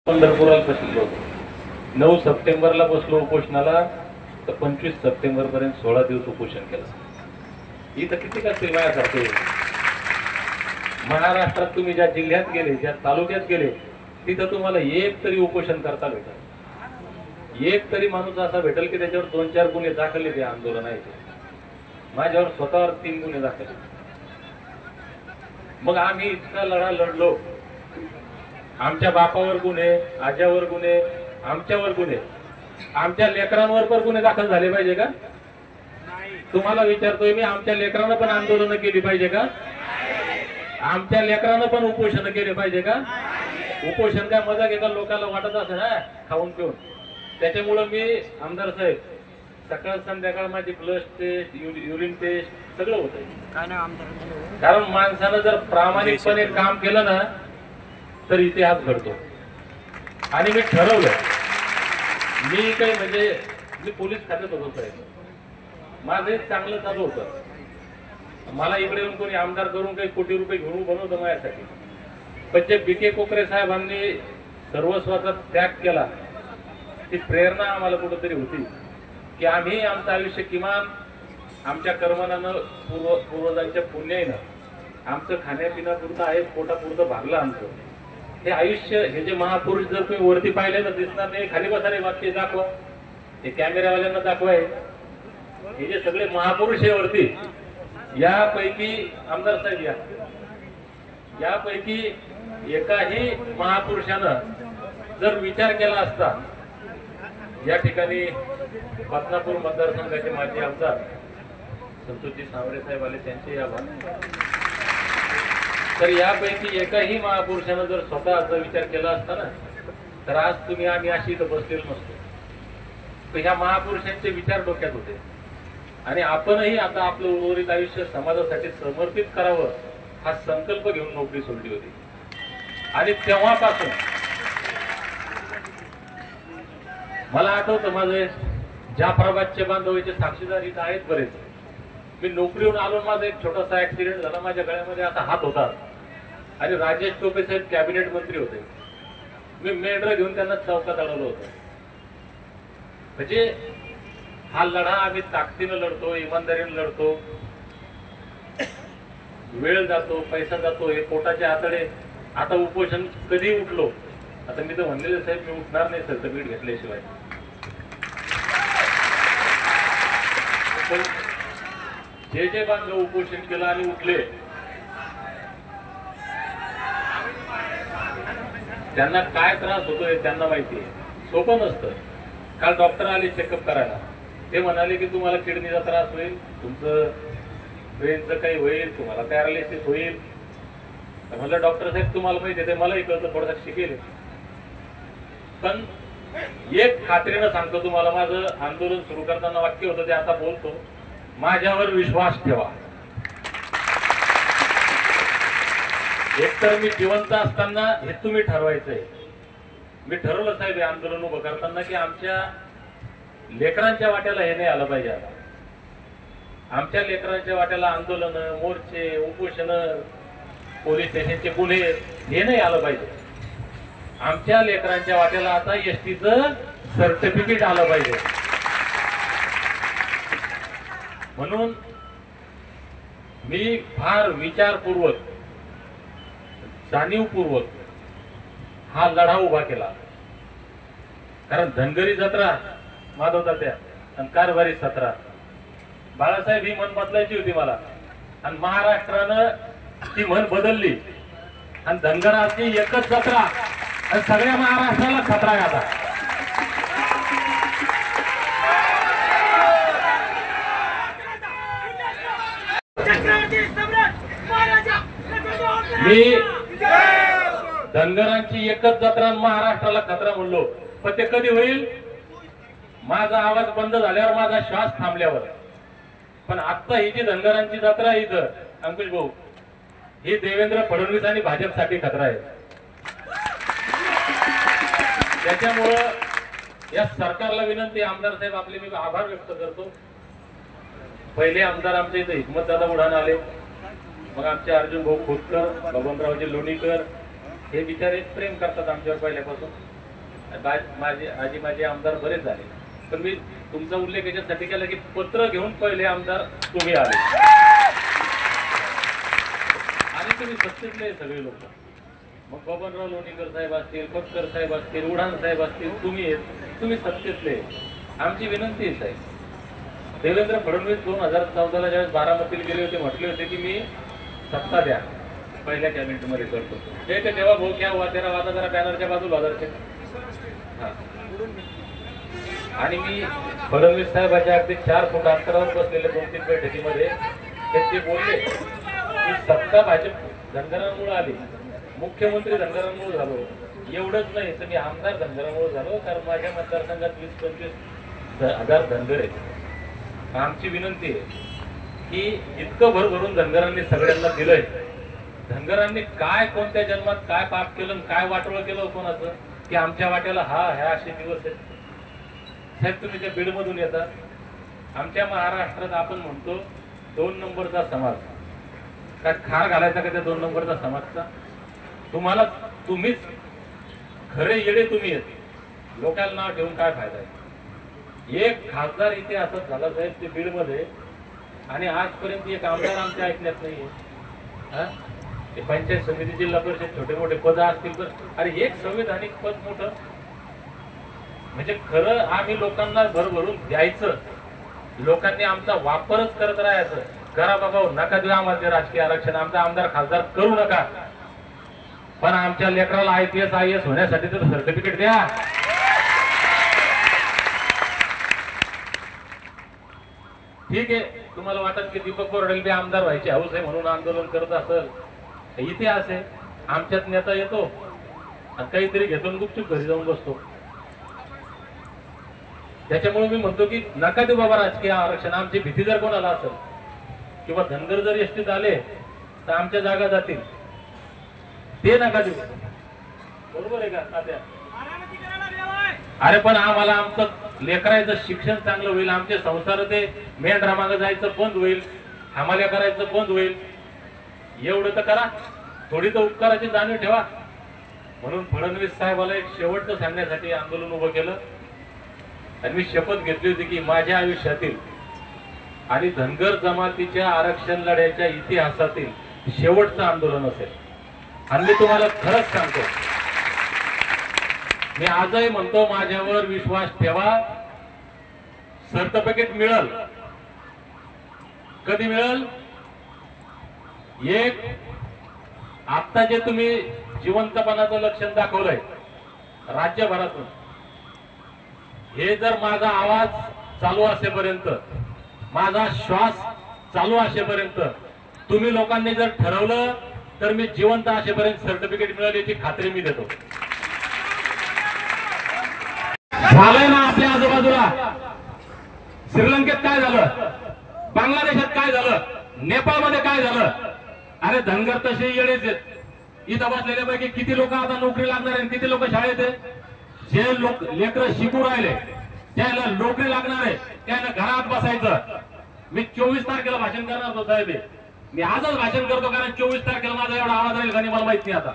पंढरपुराला बसलो होतो. 9 सप्टेंबरला बसलो उपोषणाला, तर 25 सप्टेंबर पर्यंत 16 दिवस उपोषण केलं. इथं किती कसतील माझ्यासारखे महाराष्ट्रात तुम्ही ज्या जिल्ह्यात गेले, ज्या तालुक्यात गेले, तिथं तुम्हाला एक तरी उपोषण करता भेटेल. एक तरी माणूस असा भेटेल की त्याच्यावर 2-4 गुन्हे दाखल ते आंदोलनाचे. माझ्यावर स्वतःवर 3 गुन्हे दाखल. मग आम्ही इतका लढा लढलो. आमच्या बापावर गुन्हे, आज्यावर गुन्हे, आमच्यावर गुन्हे, आमच्या लेकरांवर पण गुन्हे दाखल झाले पाहिजे का? तुम्हाला विचारतोय मी, आमच्या लेकरांना पण आंदोलन केली पाहिजे का? आमच्या लेकरांना पण उपोषण केले पाहिजे का? उपोषण काय मजा घेता लोकांना वाटत असेल ना खाऊन पिऊन. त्याच्यामुळं मी आमदार साहेब सकाळ संध्याकाळ माझी ब्लड टेस्ट, युरिन टेस्ट सगळं होतं. कारण माणसानं जर प्रामाणिकपणे काम केलं ना तर इतिहास घडतो. आणि मी ठरवलं, मी काही म्हणजे मी पोलीस खात्यात होतो साहेब, माझं एक चांगलं चालू होतं. मला इकडे येऊन कोणी आमदार करून काही कोटी रुपये घेऊन बनवतं माझ्यासाठी. पण जे बी.के. कोकरे साहेबांनी सर्वस्वाचा त्याग केला, ती प्रेरणा आम्हाला कुठंतरी होती की आम्ही आमचं आयुष्य किमान आमच्या कर्मणानं पूर्वजांच्या पुण्यानं आमचं खाण्यापिण्यापुरतं आहे, पोटापुरतं भागलं आमचं. हे आयुष्य, हे जे महापुरुष जर तुम्ही वरती पाहिले तर दिसणार नाही. खाली बसारे वाक्य दाखवा, हे कॅमेरावाल्यांना दाखवाय. हे जे सगळे महापुरुष आहे वरती, यापैकी आमदार साहेब यापैकी एकाही महापुरुषानं जर विचार केला असता, या ठिकाणी बदनापूर मतदारसंघाचे माजी आमदार संतोषजी सांवरे साहेब आले, त्यांचे आभार. तर यापैकी एकाही महापुरुषानं जर स्वतःचा विचार केला असता ना, तर आज तुम्ही आम्ही अशी इथं बसलेलो नसतो. तर ह्या महापुरुषांचे विचार डोक्यात होते. आणि आपणही आता आपलं उर्वरित आयुष्य समाजासाठी समर्पित करावं हा संकल्प घेऊन नोकरी सोडली होती. आणि तेव्हापासून मला आठवतं, माझे जाफराबादचे बांधवाचे साक्षीदार इथं आहेत बरेच. मी नोकरीहून आलो, माझा एक छोटासा ऍक्सिडेंट झाला. माझ्या गळ्यामध्ये असा हात होता आणि राजेश टोपे साहेब कॅबिनेट मंत्री होते. मी मेंढर घेऊन त्यांना चौकात अडवलं होतं. म्हणजे हा लढा आम्ही ताकदीनं लढतो, इमानदारीनं लढतो. वेळ जातो, पैसा जातो, हे पोटाचे आतडे. आता उपोषण कधी उठलो, आता मी तर म्हणलेलं साहेब मी उठणार नाही सर्टिफिकेट घेतल्याशिवाय. पण जे बांधव उपोषण केलं आणि उठले, त्यांना काय त्रास होतोय त्यांना माहिती आहे. सोपं नसतं. काल डॉक्टर आले चेकअप करायला. ते म्हणाले की तुम्हाला किडनीचा त्रास होईल, तुमचं ब्रेनचं काही होईल, तुम्हाला पॅरालिसिस होईल. म्हटलं डॉक्टर साहेब तुम्हाला माहिती आहे, मलाही कळतं, थोडंसं शिकेल. पण एक खात्रीनं सांगतो तुम्हाला, माझं आंदोलन सुरू करताना वाक्य होतं, ते आता बोलतो, माझ्यावर विश्वास ठेवा. एकतर मी जिवंत असताना हे तुम्ही ठरवायचंय. मी ठरवलं साहेब हे आंदोलन उभं करताना की आमच्या लेकरांच्या वाट्याला हे नाही आलं पाहिजे. आता आमच्या लेकरांच्या वाट्याला आंदोलन, मोर्चे, उपोषण, पोलीस स्टेशनचे गुन्हे हे नाही आलं पाहिजे. आमच्या लेकरांच्या वाट्याला आता एसटीचं सर्टिफिकेट आलं पाहिजे. म्हणून मी फार विचारपूर्वक, जाणीवपूर्वक हा लढा उभा केला. कारण धनगरी जत्रा माधव तात्या आणि कारभारी सत्रा, बाळासाहेब ही म्हण बदलायची होती मला, आणि महाराष्ट्रानं ती म्हण बदलली. आणि धनगराची एकच जत्रा आणि सगळ्या महाराष्ट्राला खतरा आहे आता. मी धनगरांची एकच जत्रा महाराष्ट्राला खतरा म्हणलो. पण ते कधी होईल? माझा आवाज बंद झाल्यावर, माझा श्वास थांबल्यावर. पण आता ही जी धनगरांची जत्रा आहे इथं, अंकुश भाऊ, ही देवेंद्र फडणवीस आणि भाजपसाठी खतरा आहे. त्याच्यामुळं या सरकारला विनंती, आमदार साहेब आपले मी आभार व्यक्त करतो. पहिले आमदार आमच्या इथे हिकमतदादा उडान आले, मग आमचे अर्जुन भाऊ खोतकर, बबनरावजी लोणीकर, हे बिचारे प्रेम करतात आमच्यावर पहिल्यापासून. माझे आमदार बरेच झाले, पण मी तुमचा उल्लेख याच्यासाठी केला की पत्र घेऊन पहिले आमदार तुम्ही आले आणि तुम्ही सत्तेतले सगळे लोक, मग बबनराव लोणीकर साहेब असतील, फटकर साहेब असतील, उडान साहेब असतील, तुम्ही सत्तेतले. आमची विनंती आहे साहेब, देवेंद्र फडणवीस 2014ला ज्यावेळेस बारामतीला गेले होते म्हटले होते की मी सत्ता द्या पहिल्या कॅबिनेटमध्ये करतो, ते तेव्हा भाऊ घ्या वातेरा वाजा जरा बॅनरच्या बाजूला दरचे. आणि मी फडणवीस साहेबांच्या अगदी 4 फूट अंतरावर बसलेल्या 2-3 बैठकीमध्ये ते बोलले की सत्ता भाजप धनगरांमुळे आली, मुख्यमंत्री धनगरांमुळे झालो, एवढंच नाही तर मी आमदार धनगरांमुळे झालो, कारण माझ्या मतदारसंघात 20-25 हजार धनगर आहेत. आमची विनंती आहे की इतकं भरभरून धनगरांनी सगळ्यांना दिलंय, धनगरांनी काय कोणत्या जन्मात काय पाप केलं, काय वाटोळं केलं कोणाचं की आमच्या वाट्याला ह्या असे दिवस आहेत. साहेब तुम्ही त्या बीडमधून येतात, आमच्या महाराष्ट्रात आपण म्हणतो 2 नंबरचा समाज, काय खार घालायचा का त्या 2 नंबरचा समाजचा? तुम्हीच खरे येडे तुम्ही आहेत, लोकांना नाव ठेवून काय फायदा आहे? एक खासदार इथे असंच झाला साहेब ते बीडमध्ये, आणि आजपर्यंत एक आमदार आमच्या ऐकण्यात नाहीये. ते पंचायत समिती, जिल्हा परिषद छोटे मोठे पद असतील तर, अरे एक संविधानिक पद मोठं म्हणजे खरं आम्ही लोकांना भरभरून द्यायचं, लोकांनी आमचा वापरच करत राहायचं. करा बाबा, नका देऊ आम्हाला ते राजकीय आरक्षण, आमचा आमदार खासदार करू नका, पण आमच्या लेकराला IPS IAS होण्यासाठी तर सर्टिफिकेट द्या. ठीक आहे, तुम्हाला वाटत की दीपक बोर्डेल बी आमदार व्हायचे हौस आहे म्हणून आंदोलन करत असेल, इतिहास आहे. आमच्यात नेता येतो आणि काहीतरी घेतो गुपचूप घरी जाऊन बसतो. त्याच्यामुळे मी म्हणतो की नका देऊ बाबा राजकीय आरक्षण. आमची भीती जर कोणाला असेल किंवा धनगर जर एसटीत आले तर आमच्या जागा जातील, ते नका देऊ. बरोबर आहे का तात्या? अरे पण आम्हाला आमचं लेकरायचं शिक्षण चांगलं होईल, आमचे संसार ते मेंढरा मागं जायचं बंद होईल, हमाल्या करायचं बंद होईल, एवढं तर करा. थोडी तर उपकाराची जाणीव ठेवा. म्हणून फडणवीस साहेबाला एक शेवटचं सांगण्यासाठी आंदोलन उभं केलं आणि मी शपथ घेतली होती की माझ्या आयुष्यातील आणि धनगर जमातीच्या आरक्षण लढ्याच्या इतिहासातील शेवटचं आंदोलन असेल. आणि मी तुम्हाला खरंच सांगतो, मी आजही म्हणतो माझ्यावर विश्वास ठेवा, सर्टिफिकेट मिळेल. कधी मिळेल? एक आता जे तुम्ही जिवंतपणाचं लक्षण दाखवलंय राज्यभरातून, हे जर माझा आवाज चालू असेपर्यंत, माझा श्वास चालू असेपर्यंत तुम्ही लोकांनी जर ठरवलं तर मी जिवंत असेपर्यंत सर्टिफिकेट मिळेल याची खात्री मी देतो. झालंय ना आपल्या आजूबाजूला, श्रीलंकेत काय झालं, बांगलादेशात काय झालं, नेपाळमध्ये काय झालं. अरे धनगर तसे येडेच आहेत. इथं बसलेल्यापैकी किती लोक आता नोकरी लागणार आहे, किती लोक शाळेत आहे. जे लोक लेकरं शिकू राहिले त्याला नोकरी लागणार आहे, त्याला घरात बसायचं. मी 24 तारखेला भाषण करणार होतो साहेब, मी आजच भाषण करतो कारण 24 तारखेला माझा एवढा आवाज राहील का नाही मला माहित नाही. आता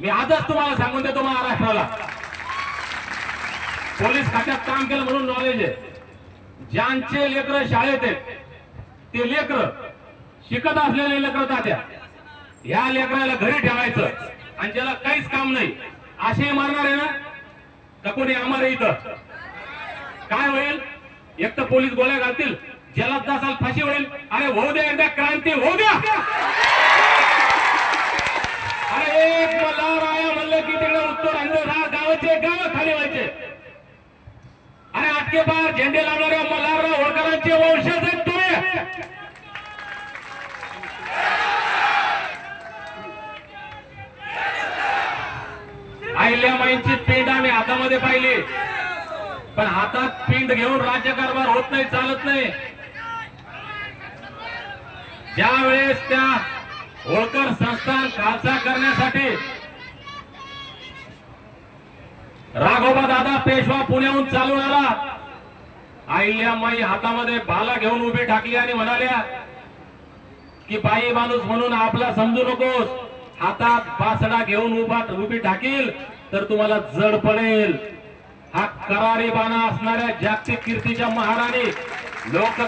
मी आजच तुम्हाला सांगून देतो, महाराष्ट्राला पोलीस खात्यात काम केलं म्हणून नॉलेज आहे. ज्यांचे लेकरं शाळेत आहेत ते लेकरं, शिकत असलेले लेकरं तात्या, या लेकराला घरी ठेवायचं आणि ज्याला काहीच काम नाही असे मारणार आहे ना का कोणी आम्हाला इथं काय होईल? एक तर पोलीस गोळ्या घालतील, ज्याला 10 साल फाशी होईल. अरे होऊ द्या, एकदा क्रांती होऊ द्या. अरे एक मल्हार आया म्हणलं की तिकडे उत्तर गावाचे गाव खाली व्हायचे. अरे आटके पार झेंडे लावणाऱ्या मल्हारराव होळकरांचे वंशज आहेत तुम्ही. अहिल्यामाईंची पिंड आम्ही हातामध्ये पाहिली, पण हातात पिंड घेऊन राज्यकारभार होत नाही, चालत नाही. ज्या वेळेस त्या होळकर संस्थान खालसा करण्यासाठी राघोबा दादा पेशवा पुण्याहून चालू आला, अहिल्यामाई हातामध्ये भाला घेऊन उभी ठाकली आणि म्हणाल्या की बाई माणूस म्हणून आपला समजू नकोस, हातात बासडा घेऊन उभी ठाकील तर तुम्हाला जड पडेल. हा करारी बाणा असणाऱ्या जागतिक कीर्तीच्या महाराणी लोक